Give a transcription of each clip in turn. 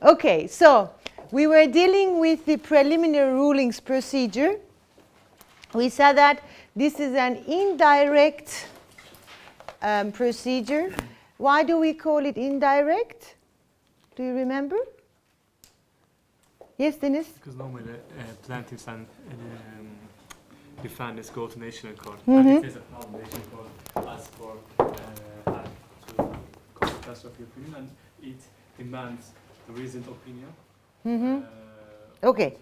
Okay, so we were dealing with the preliminary rulings procedure. We said that this is an indirect procedure. Why do we call it indirect? Do you remember? Yes, Deniz? Because normally plaintiffs and defendants go to national court. Mm-hmm. And it is a foundation court ask for help to catastrophe opinion, and it demands the reasoned opinion. Mm-hmm. Okay.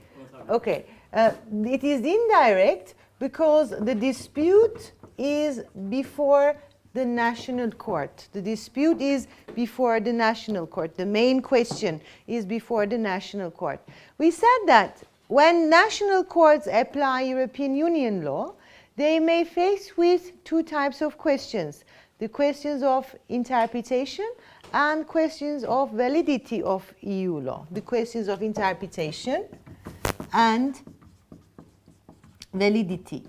Okay. It is indirect because the dispute is before the national court. The dispute is before the national court. The main question is before the national court. We said that when national courts apply European Union law, they may face with two types of questions: the questions of interpretation and questions of validity of EU law. The questions of interpretation and validity.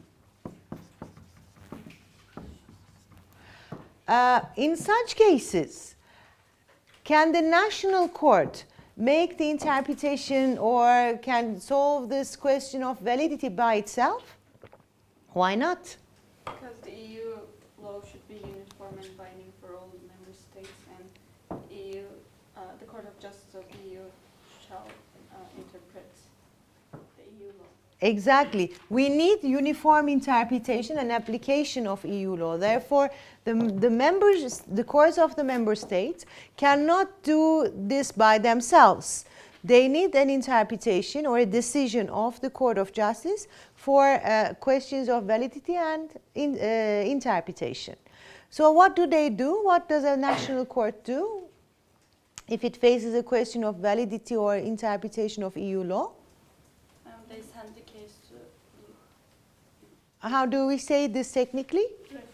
In such cases, can the national court make the interpretation or can solve this question of validity by itself? Why not? Because the EU law should be uniform and binding for all member states, and the Court of Justice of the EU shall interpret the EU law. Exactly. We need uniform interpretation and application of EU law. Therefore, the courts of the member states cannot do this by themselves. They need an interpretation or a decision of the Court of Justice for questions of validity and interpretation. So what do they do? What does a national court do if it faces a question of validity or interpretation of EU law? They send the case to How do we say this technically? reference.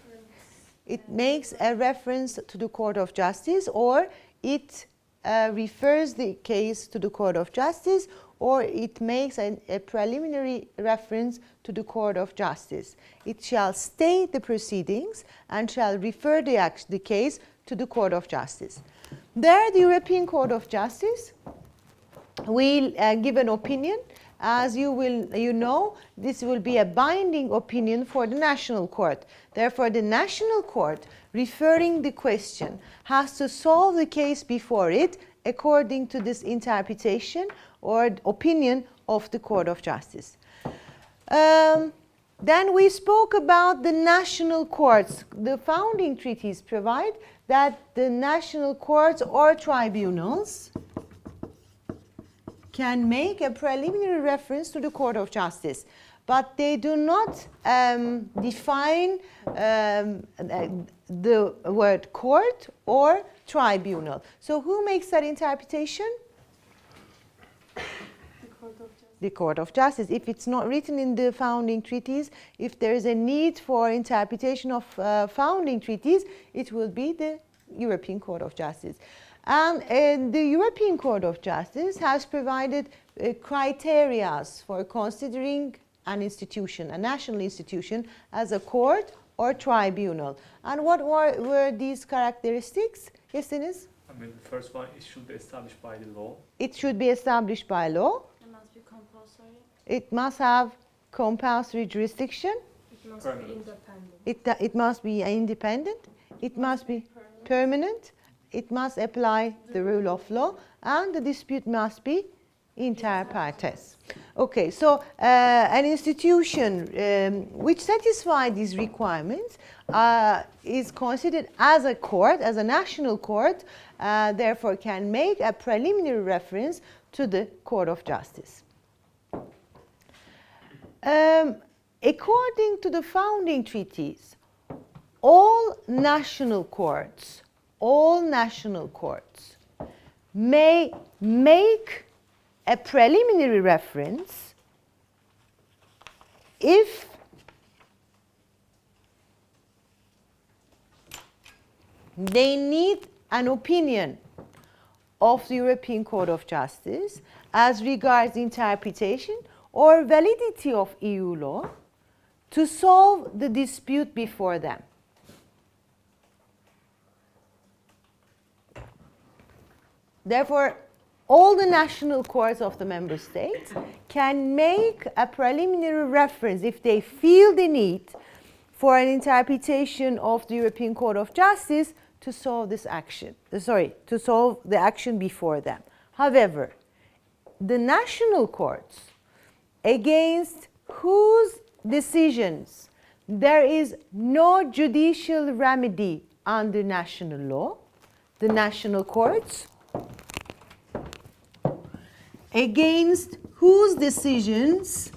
It makes a reference to the Court of Justice, or it refers the case to the Court of Justice, or it makes a preliminary reference to the Court of Justice. It shall stay the proceedings and shall refer the case to the Court of Justice. There, the European Court of Justice will give an opinion. As you know, this will be a binding opinion for the national court. Therefore, the national court, referring the question, has to solve the case before it according to this interpretation or opinion of the Court of Justice. Then we spoke about the national courts. The founding treaties provide that the national courts or tribunals can make a preliminary reference to the Court of Justice, but they do not define the word court or tribunal. So who makes that interpretation? The Court of Justice. The Court of Justice. If it's not written in the founding treaties, if there is a need for interpretation of founding treaties, it will be the European Court of Justice. And the European Court of Justice has provided criteria for considering an institution, a national institution, as a court or tribunal. And what were these characteristics? Yes, Deniz? I mean, the first one, it should be established by the law. It should be established by law. It must be compulsory. It must have compulsory jurisdiction. It must Permanent. be independent. It must be independent. It must be permanent. It must apply the rule of law, and the dispute must be inter partes. Okay, so an institution which satisfies these requirements is considered as a court, as a national court, therefore can make a preliminary reference to the Court of Justice. According to the founding treaties, all national courts may make a preliminary reference if they need an opinion of the European Court of Justice as regards interpretation or validity of EU law to solve the dispute before them. Therefore, all the national courts of the member states can make a preliminary reference if they feel the need for an interpretation of the European Court of Justice to solve this action, to solve the action before them. However, the national courts against whose decisions there is no judicial remedy under national law, the national courts against whose decisions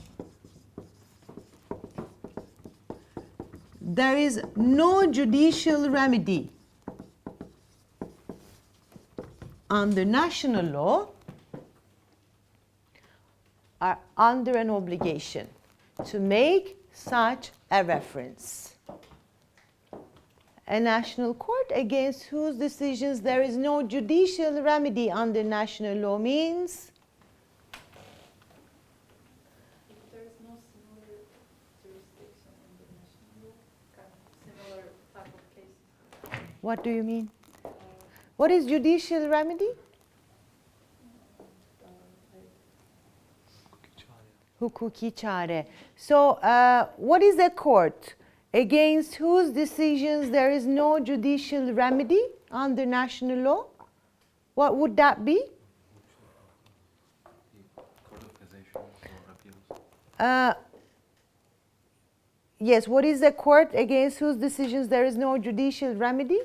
there is no judicial remedy under national law are under an obligation to make such a reference. A national court against whose decisions there is no judicial remedy under national law means If there is no similar jurisdiction in the national law, kind of similar type of cases. what do you mean? What is judicial remedy? Hukuki çare. So what is a court against whose decisions there is no judicial remedy under national law? What would that be? Court of Cassation or Appeals. Yes, what is a court against whose decisions there is no judicial remedy?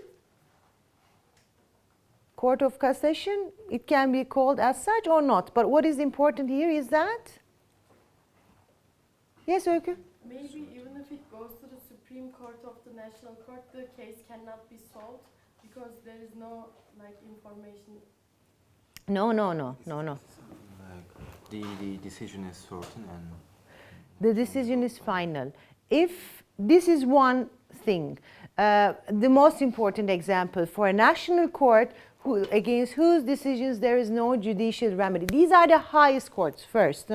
Court of Cassation, it can be called as such or not. But what is important here is that... Yes, Öykü? Maybe even if it goes to the Supreme Court of the National Court, the case cannot be solved because there is no information. No. The decision is certain and The decision is final. If this is one thing, the most important example for a national court against whose decisions there is no judicial remedy. These are the highest courts first.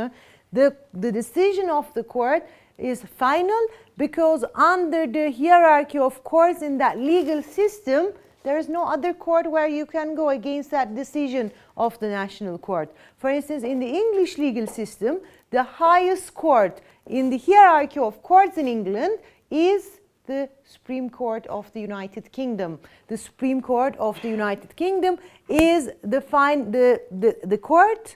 The decision of the court is final because under the hierarchy of courts in that legal system, there is no other court where you can go against that decision of the national court. For instance, in the English legal system, the highest court in the hierarchy of courts in England is the Supreme Court of the United Kingdom. The Supreme Court of the United Kingdom is the court,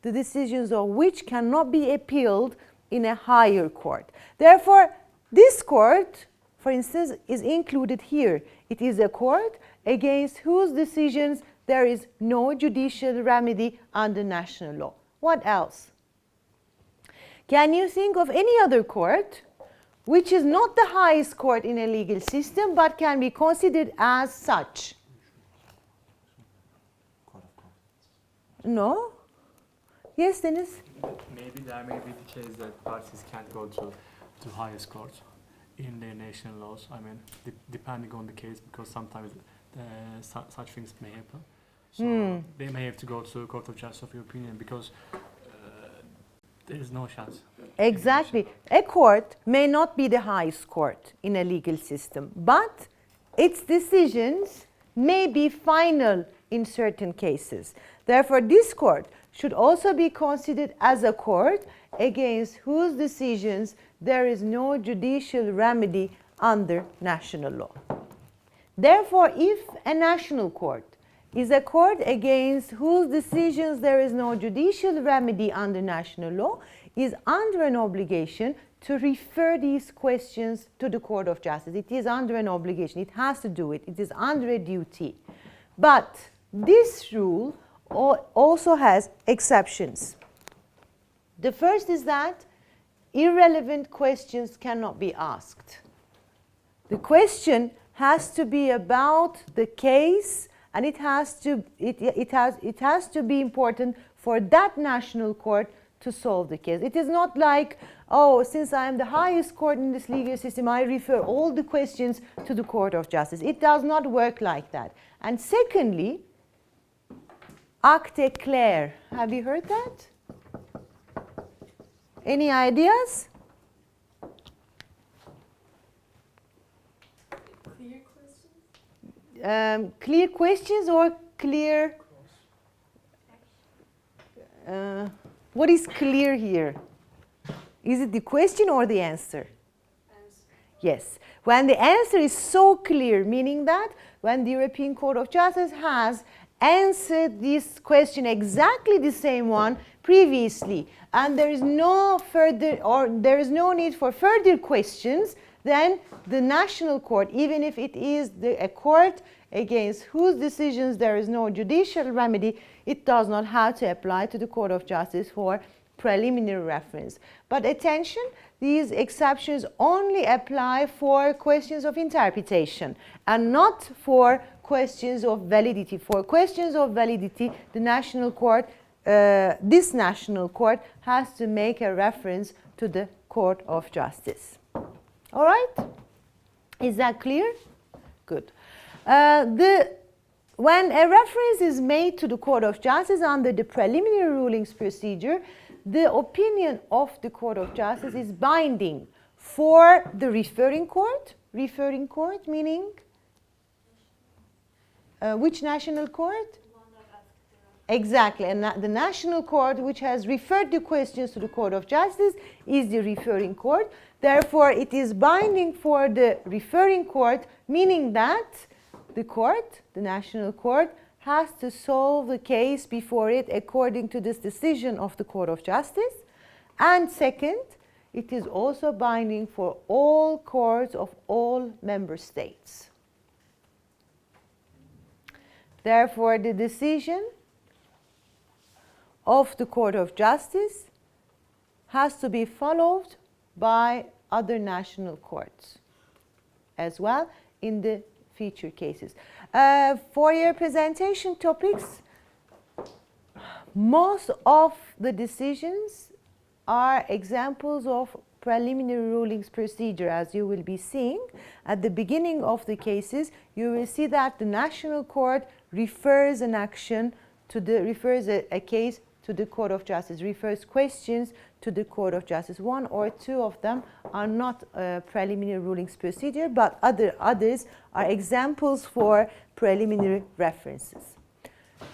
the decisions of which cannot be appealed in a higher court. Therefore, this court, for instance, is included here. It is a court against whose decisions there is no judicial remedy under national law. What else? Can you think of any other court which is not the highest court in a legal system but can be considered as such? Court of Constitutions. No? Yes, Deniz? Maybe there may be the case that parties can't go to highest court in their national laws. I mean, depending on the case, because sometimes such things may happen. So they may have to go to Court of Justice of European Union because there is no chance. Exactly. A court may not be the highest court in a legal system, but its decisions may be final in certain cases. Therefore, this court should also be considered as a court against whose decisions there is no judicial remedy under national law. Therefore, if a national court is a court against whose decisions there is no judicial remedy under national law, is under an obligation to refer these questions to the Court of Justice. It is under an obligation. It has to do it. It is under a duty. But this rule also has exceptions. The first is that irrelevant questions cannot be asked. The question has to be about the case, and it has to be important for that national court to solve the case. It is not like, oh, since I am the highest court in this legal system, I refer all the questions to the Court of Justice. It does not work like that. And secondly, acte clair. Have you heard that? Any ideas? Clear questions? Clear questions or clear what is clear here? Is it the question or the answer? Yes. When the answer is so clear, meaning that when the European Court of Justice has answered this question exactly the same one previously, and there is no further, or there is no need for further questions, then the national court, even if it is a court against whose decisions there is no judicial remedy, it does not have to apply to the Court of Justice for preliminary reference. But attention, these exceptions only apply for questions of interpretation and not for questions of validity. For questions of validity, the national court, this national court has to make a reference to the Court of Justice. All right? Is that clear? Good. When a reference is made to the Court of Justice under the preliminary rulings procedure, the opinion of the Court of Justice is binding for the referring court. Referring court meaning which national court? Exactly, and the national court which has referred the questions to the Court of Justice is the referring court. Therefore, it is binding for the referring court, meaning that the court, the national court, has to solve the case before it according to this decision of the Court of Justice. And second, it is also binding for all courts of all member states. Therefore, the decision of the Court of Justice has to be followed by other national courts as well in the future cases. For your presentation topics, most of the decisions are examples of preliminary rulings procedure, as you will be seeing. At the beginning of the cases, you will see that the national court refers an action to refers a case to the Court of Justice, refers questions to the Court of Justice. One or two of them are not preliminary rulings procedure, but others are examples for preliminary references.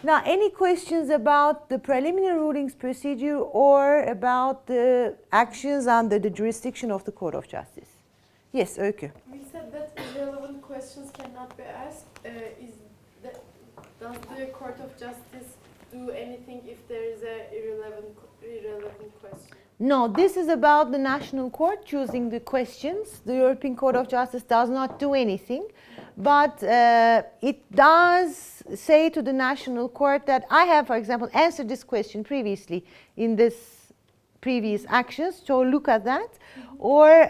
Now, any questions about the preliminary rulings procedure or about the actions under the jurisdiction of the Court of Justice? Yes, Öykü. We said that irrelevant questions cannot be asked. Does the Court of Justice do anything if there is a irrelevant question? No, this is about the national court choosing the questions. The European Court of Justice does not do anything, but it does say to the national court that I have, for example, answered this question previously in this previous actions, so look at that. Or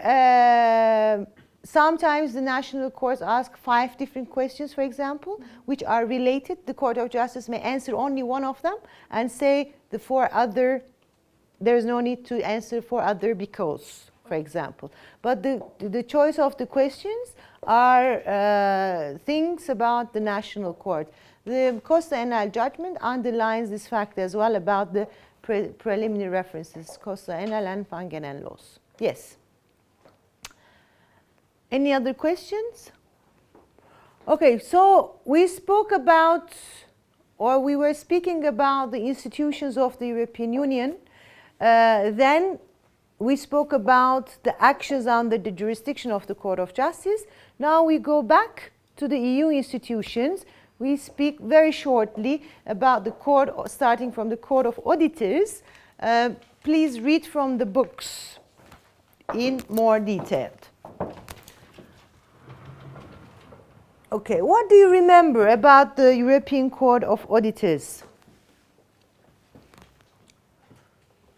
sometimes the national courts ask 5 different questions, for example, which are related. The Court of Justice may answer only one of them and say the 4 other, there's no need to answer 4 other because, for example. But the choice of the questions are things about the national court. The Costa Enel judgment underlines this fact as well about the preliminary references, Costa Enel and Van Genen laws. Yes. Any other questions? Okay, so we spoke about, or we were speaking about the institutions of the European Union. Then we spoke about the actions under the jurisdiction of the Court of Justice. Now we go back to the EU institutions. We speak very shortly about the court, starting from the Court of Auditors. Please read from the books in more detail. Okay, what do you remember about the European Court of Auditors?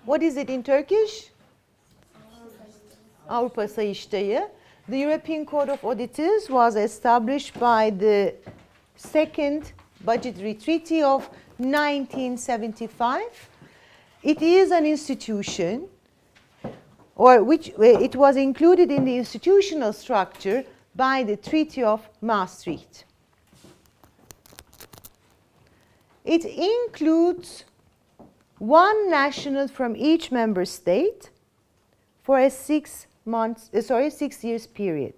What is it in Turkish? Avrupa Sayıştayı. The European Court of Auditors was established by the Second Budgetary Treaty of 1975. It is an institution, or which it was included in the institutional structure by the Treaty of Maastricht. It includes 1 national from each member state for a 6 years period.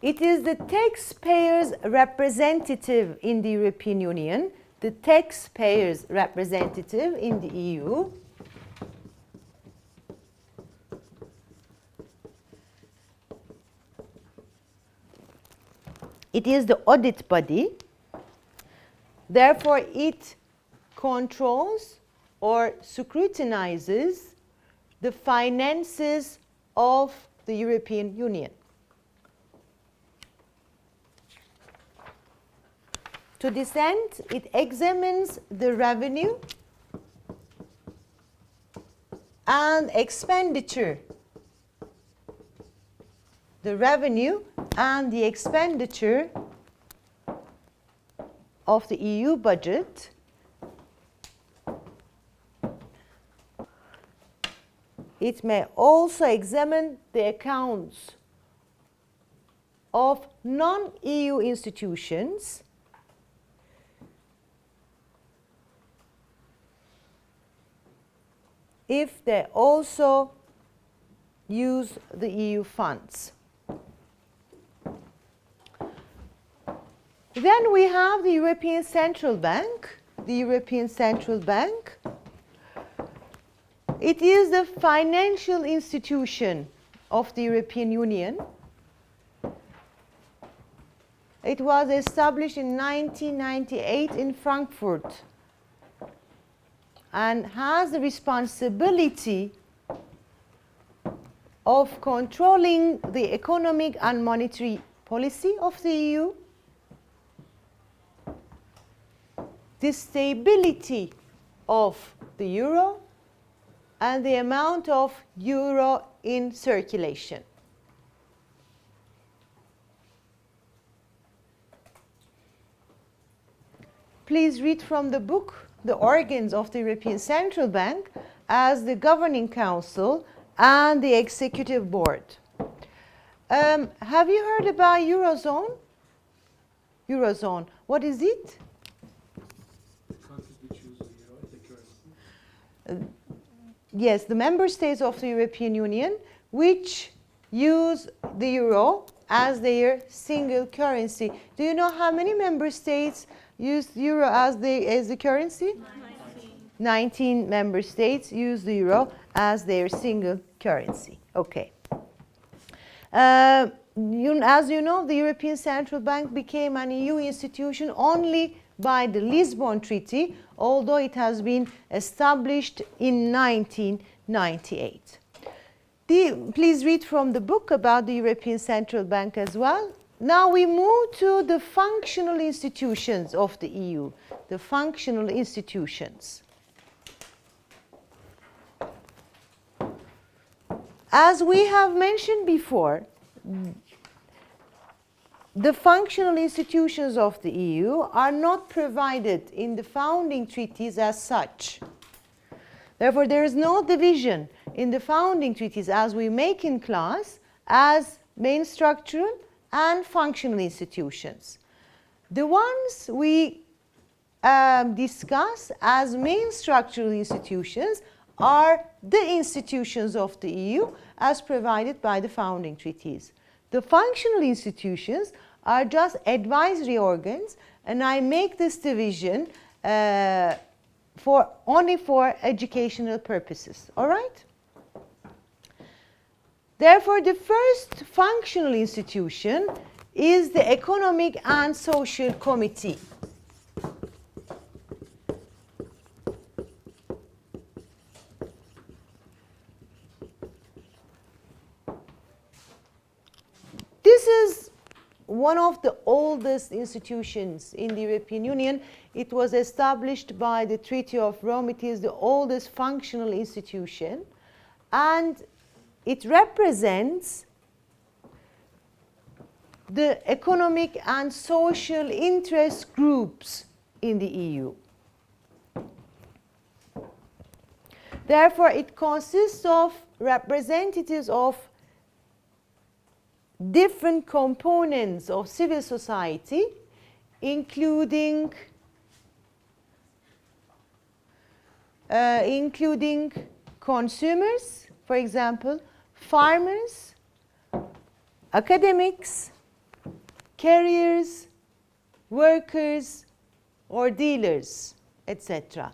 It is the taxpayer's representative in the European Union, the taxpayer's representative in the EU. It is the audit body. Therefore, it controls or scrutinizes the finances of the European Union. To this end, it examines the revenue and expenditure. The revenue and the expenditure of the EU budget. It may also examine the accounts of non-EU institutions if they also use the EU funds. Then we have the European Central Bank. The European Central Bank. It is the financial institution of the European Union. It was established in 1998 in Frankfurt and has the responsibility of controlling the economic and monetary policy of the EU, the stability of the euro, and the amount of euro in circulation. Please read from the book the organs of the European Central Bank as the Governing Council and the Executive Board. Have you heard about Eurozone? Eurozone, what is it? Countries which use the euro as a currency. Yes, the member states of the European Union which use the euro as their single currency. Do you know how many member states use the euro as the currency? 19 member states use the euro as their single currency. Okay. As you know, the European Central Bank became an EU institution only by the Lisbon Treaty, although it has been established in 1998. Please read from the book about the European Central Bank as well. Now we move to the functional institutions of the EU, the functional institutions. As we have mentioned before, the functional institutions of the EU are not provided in the founding treaties as such. Therefore, there is no division in the founding treaties as we make in class as main structural and functional institutions. The ones we discuss as main structural institutions are the institutions of the EU as provided by the founding treaties. The functional institutions are just advisory organs, and I make this division only for educational purposes. All right? Therefore, the first functional institution is the Economic and Social Committee. This is one of the oldest institutions in the European Union. It was established by the Treaty of Rome. It is the oldest functional institution, and it represents the economic and social interest groups in the EU. Therefore, it consists of representatives of different components of civil society, including consumers, for example, farmers, academics, carriers, workers, or dealers, etc.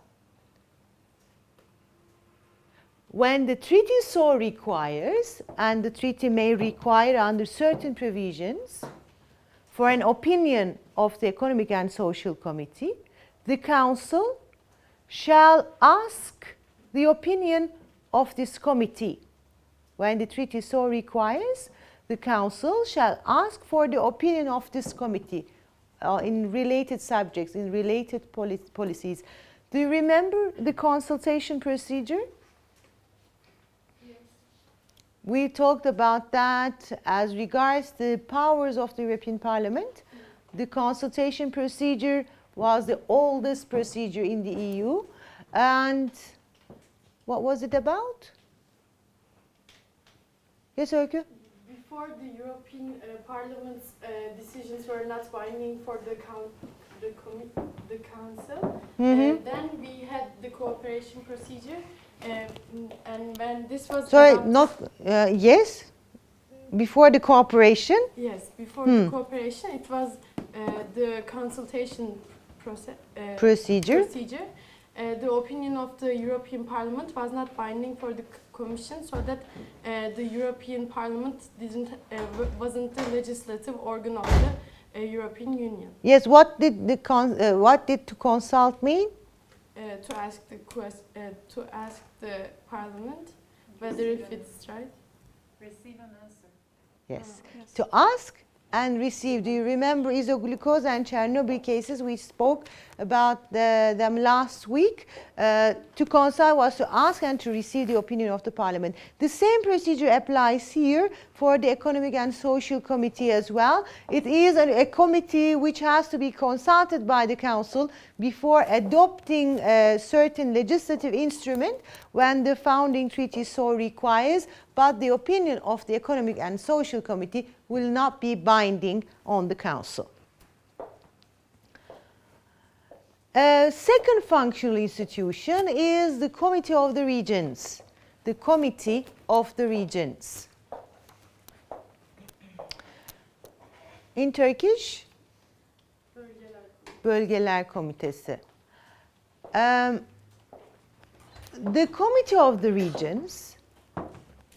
When the treaty so requires, and the treaty may require under certain provisions, for an opinion of the Economic and Social Committee, the Council shall ask the opinion of this committee. When the treaty so requires, the Council shall ask for the opinion of this committee in related subjects, in related policies. Do you remember the consultation procedure? We talked about that as regards the powers of the European Parliament. The consultation procedure was the oldest procedure in the EU. And what was it about? Yes, Öykü? Before the European Parliament's decisions were not binding for the Council, then we had the cooperation procedure, and when this was Sorry, about- not, yes? Before the cooperation? Yes, before the cooperation, it was the consultation Procedure. The opinion of the European Parliament was not binding for the Commission, so that the European Parliament wasn't the legislative organ of the European Union. Yes, what did to consult mean? To ask the Parliament whether if it's right. Receive an answer. Yes. To ask and receive. Do you remember isoglucose and Chernobyl cases? We spoke about them last week. To consult was to ask and to receive the opinion of the Parliament. The same procedure applies here for the Economic and Social Committee as well. It is a committee which has to be consulted by the Council before adopting a certain legislative instrument when the founding treaty so requires, but the opinion of the Economic and Social Committee will not be binding on the Council. A second functional institution is the Committee of the Regions. The Committee of the Regions. In Turkish? Bölgeler Komitesi. The Committee of the Regions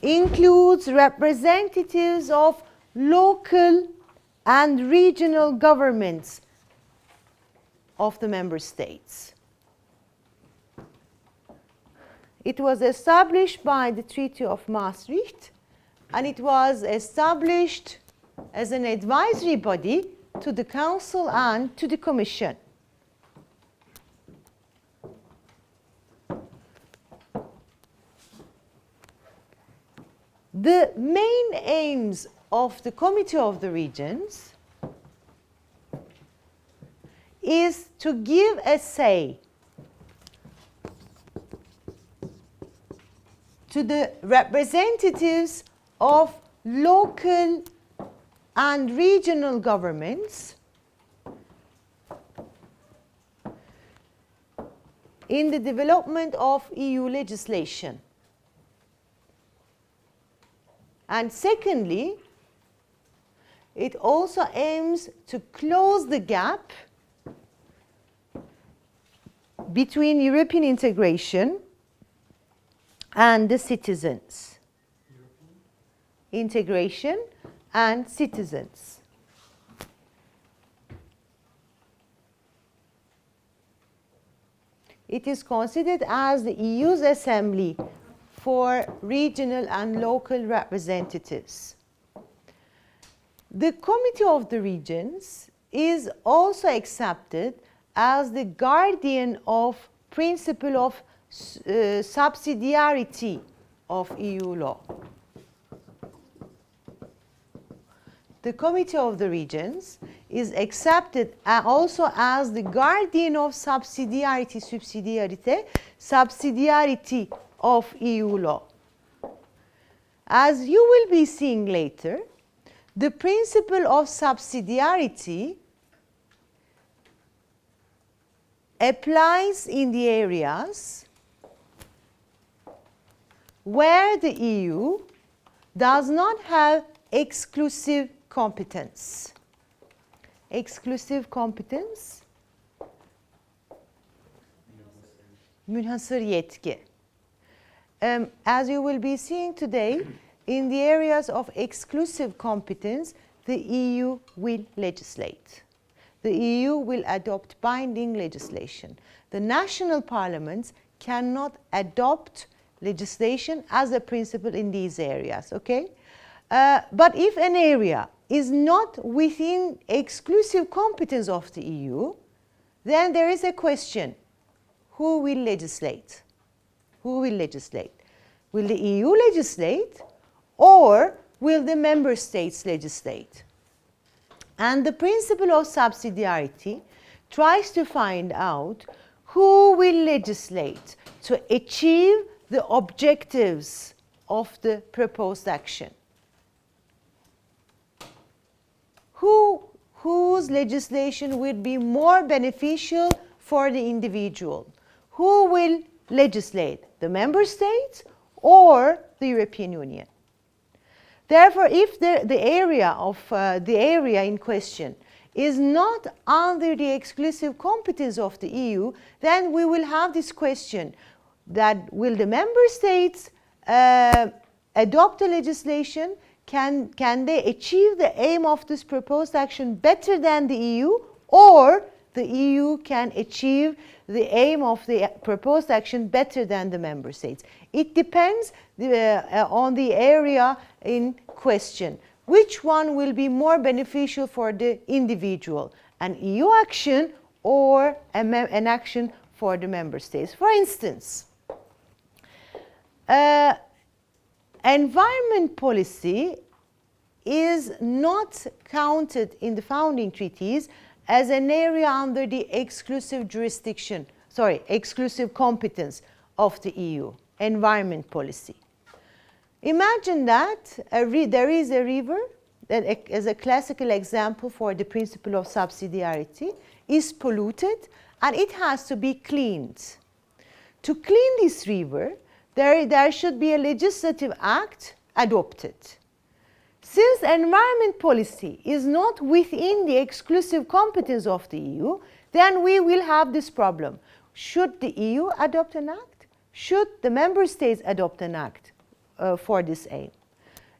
includes representatives of local and regional governments of the member states. It was established by the Treaty of Maastricht, and it was established as an advisory body to the Council and to the Commission. The main aims of the Committee of the Regions is to give a say to the representatives of local and regional governments in the development of EU legislation. And secondly, it also aims to close the gap between European integration and the citizens. Integration and citizens. It is considered as the EU's assembly for regional and local representatives. The Committee of the Regions is also accepted as the guardian of principle of subsidiarity of EU law. The Committee of the Regions is accepted also as the guardian of subsidiarity of EU law. As you will be seeing later, the principle of subsidiarity applies in the areas where the EU does not have exclusive competence. exclusive competence? Münhasır yetki. As you will be seeing today, in the areas of exclusive competence, the EU will legislate. The EU will adopt binding legislation. The national parliaments cannot adopt legislation as a principle in these areas, okay? But if an area is not within exclusive competence of the EU, then there is a question. Who will legislate? Who will legislate? Will the EU legislate or will the member states legislate? And the principle of subsidiarity tries to find out who will legislate to achieve the objectives of the proposed action. Whose legislation would be more beneficial for the individual? Who will legislate? The member states or the European Union? Therefore, if the area in question is not under the exclusive competence of the EU, then we will have this question that will the member states adopt the legislation? Can they achieve the aim of this proposed action better than the EU, or the EU can achieve the aim of the proposed action better than the member states? It depends on the area in question. Which one will be more beneficial for the individual? An EU action or an action for the member states? For instance, environment policy is not counted in the founding treaties as an area under the exclusive exclusive competence of the EU, environment policy. Imagine that there is a river that, as a classical example for the principle of subsidiarity, is polluted and it has to be cleaned. To clean this river, there should be a legislative act adopted. Since environment policy is not within the exclusive competence of the EU, then we will have this problem. Should the EU adopt an act? Should the member states adopt an act for this aim?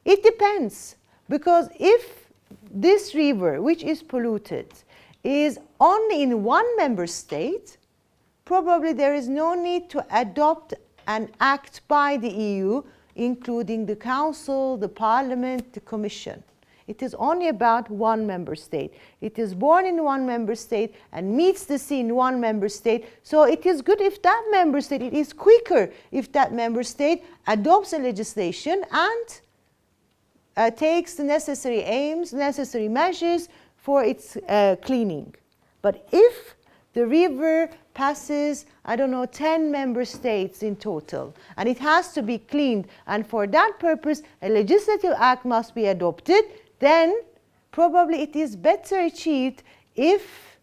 It depends, because if this river, which is polluted, is only in one member state, probably there is no need to adopt an act by the EU, including the Council, the Parliament, the Commission. It is only about one member state. It is born in one member state and meets the sea in one member state. So it is good if that member state, it is quicker if that member state adopts a legislation and takes the necessary aims, necessary measures for its cleaning. But if the river passes, 10 member states in total, and it has to be cleaned, and for that purpose a legislative act must be adopted, then probably it is better achieved if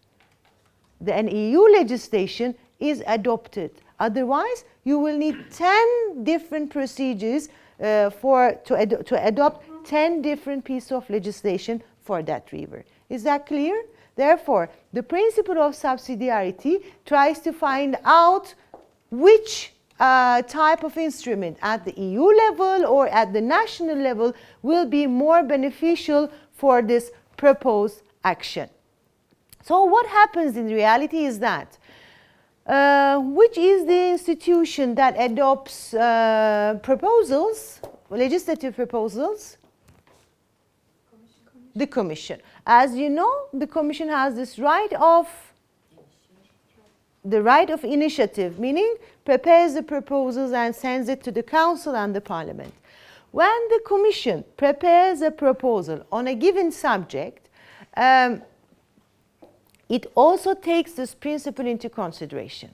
an EU legislation is adopted. Otherwise, you will need 10 different procedures to adopt 10 different pieces of legislation for that river. Is that clear? Therefore, the principle of subsidiarity tries to find out which type of instrument at the EU level or at the national level will be more beneficial for this proposed action. So what happens in reality is that which is the institution that adopts proposals, legislative proposals? The Commission. As you know, the Commission has this right of initiative, meaning prepares the proposals and sends it to the Council and the Parliament. When the Commission prepares a proposal on a given subject, it also takes this principle into consideration.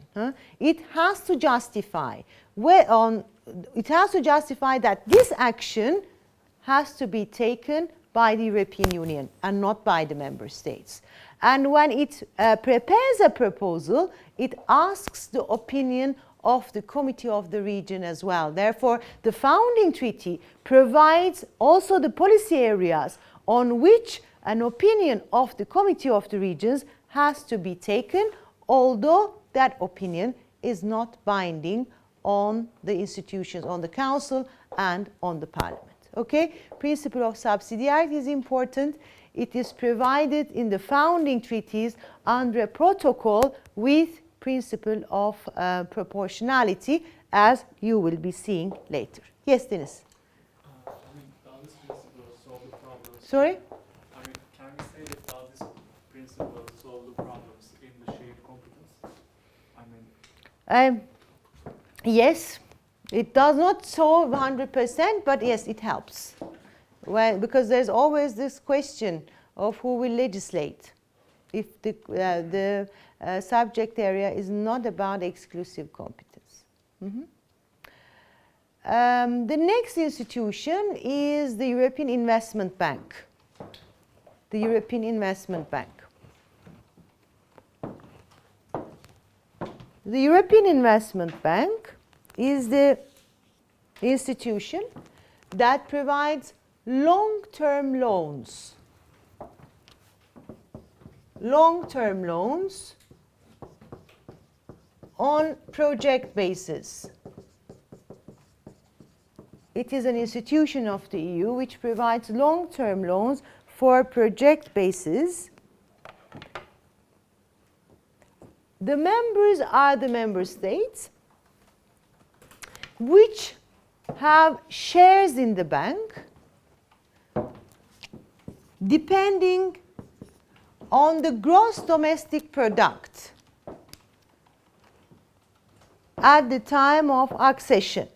It has to justify that this action has to be taken by the European Union and not by the member states. And when it prepares a proposal, it asks the opinion of the Committee of the Region as well. Therefore, the founding treaty provides also the policy areas on which an opinion of the Committee of the Regions has to be taken, although that opinion is not binding on the institutions, on the Council and on the Parliament. Okay? Principle of subsidiarity is important. It is provided in the founding treaties under a protocol with principle of proportionality, as you will be seeing later. Yes, Deniz? I mean, does this principle solve the problems? Sorry? I mean, can we say that does this principle solve the problems in the shared competence? I mean, Yes, it does not solve 100%, but yes, it helps. Well, because there's always this question of who will legislate if the subject area is not about exclusive competence. The next institution is the European Investment Bank. The European Investment Bank. The European Investment Bank is the institution that provides long-term loans. Long-term loans on project basis. It is an institution of the EU which provides long-term loans for project basis. The members are the member states which have shares in the bank depending on the gross domestic product at the time of accession.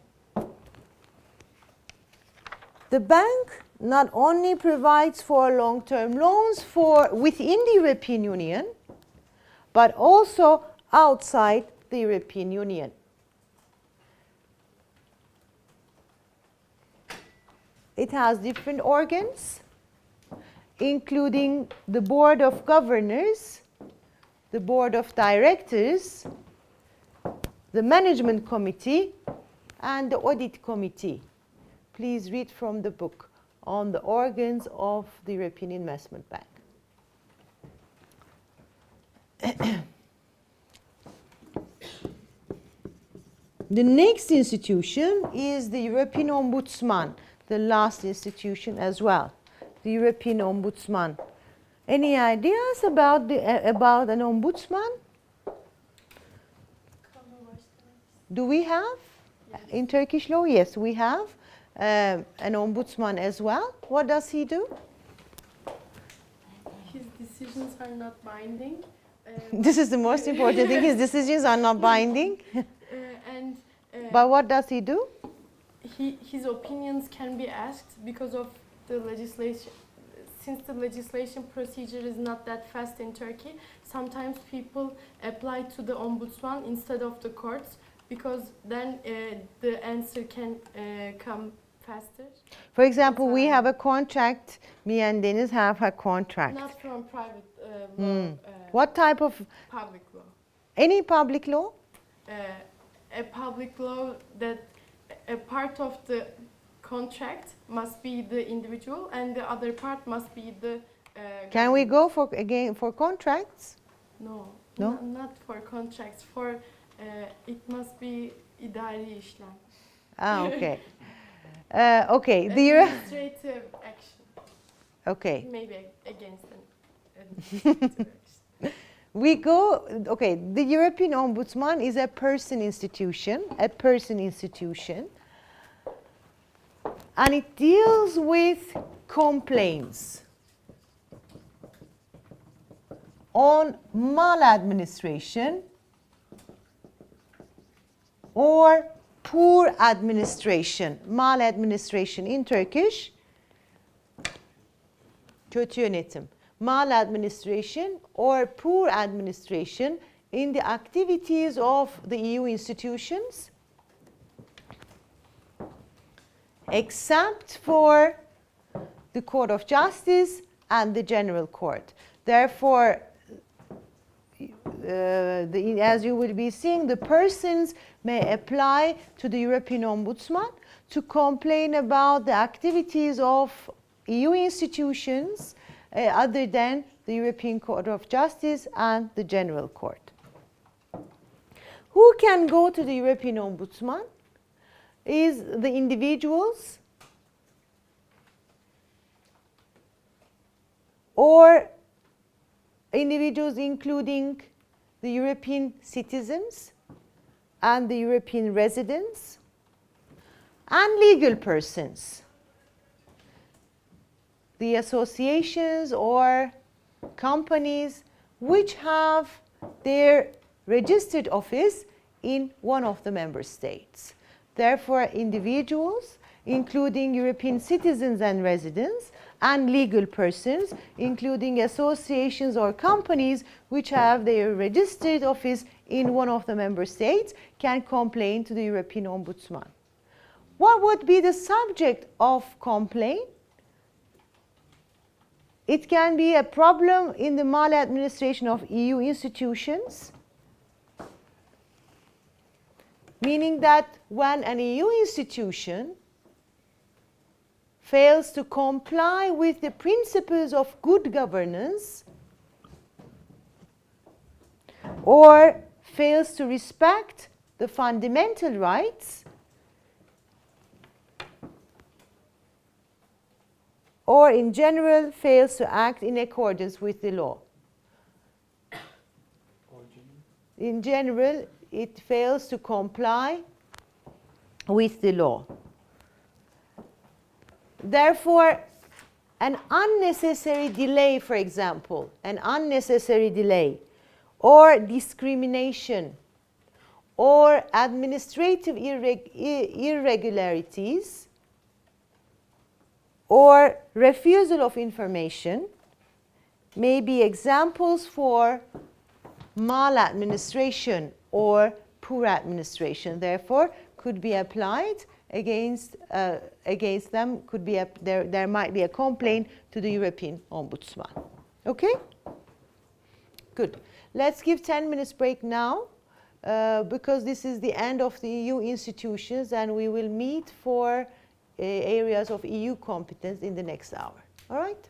The bank not only provides for long-term loans within the European Union, but also outside the European Union. It has different organs, including the Board of Governors, the Board of Directors, the Management Committee, and the Audit Committee. Please read from the book on the organs of the European Investment Bank. The next institution is the European Ombudsman, the last institution as well, the European Ombudsman. Any ideas about an ombudsman? Do we have? Yes. In Turkish law, yes, we have an ombudsman as well. What does he do? His decisions are not binding. This is the most important thing. His decisions are not binding. And But what does he do? his opinions can be asked because of the legislation. Since the legislation procedure is not that fast in Turkey, sometimes people apply to the ombudsman instead of the courts because then the answer can come faster. For example, we have a contract. Me and Deniz have a contract. Not from private law, What type of? public law. Any public law? A public law that a part of the contract must be the individual and the other part must be the Can we government. go for contracts? No. No? Not for contracts. For it must be idari işlem. Ah, okay. Okay. Administrative action. Okay. Maybe against an administrative action. We go. Okay. The European Ombudsman is a person institution. And it deals with complaints on maladministration or poor administration. Maladministration in Turkish, kötü yönetim. Maladministration or poor administration in the activities of the EU institutions, except for the Court of Justice and the General Court. Therefore, as you will be seeing, the persons may apply to the European Ombudsman to complain about the activities of EU institutions other than the European Court of Justice and the General Court. Who can go to the European Ombudsman? Is the individuals or individuals including the European citizens and the European residents and legal persons, the associations or companies which have their registered office in one of the member states. Therefore, individuals, including European citizens and residents, and legal persons, including associations or companies which have their registered office in one of the member states, can complain to the European Ombudsman. What would be the subject of complaint? It can be a problem in the maladministration of EU institutions, meaning that when an EU institution fails to comply with the principles of good governance or fails to respect the fundamental rights or in general fails to act in accordance with the law. In general, it fails to comply with the law. Therefore, an unnecessary delay, for example, an unnecessary delay or discrimination or administrative irregularities or refusal of information may be examples for maladministration or poor administration. Therefore, could be applied against them. Could be there might be a complaint to the European Ombudsman. Okay? Good. Let's give 10 minutes break now because this is the end of the EU institutions, and we will meet for areas of EU competence in the next hour. All right?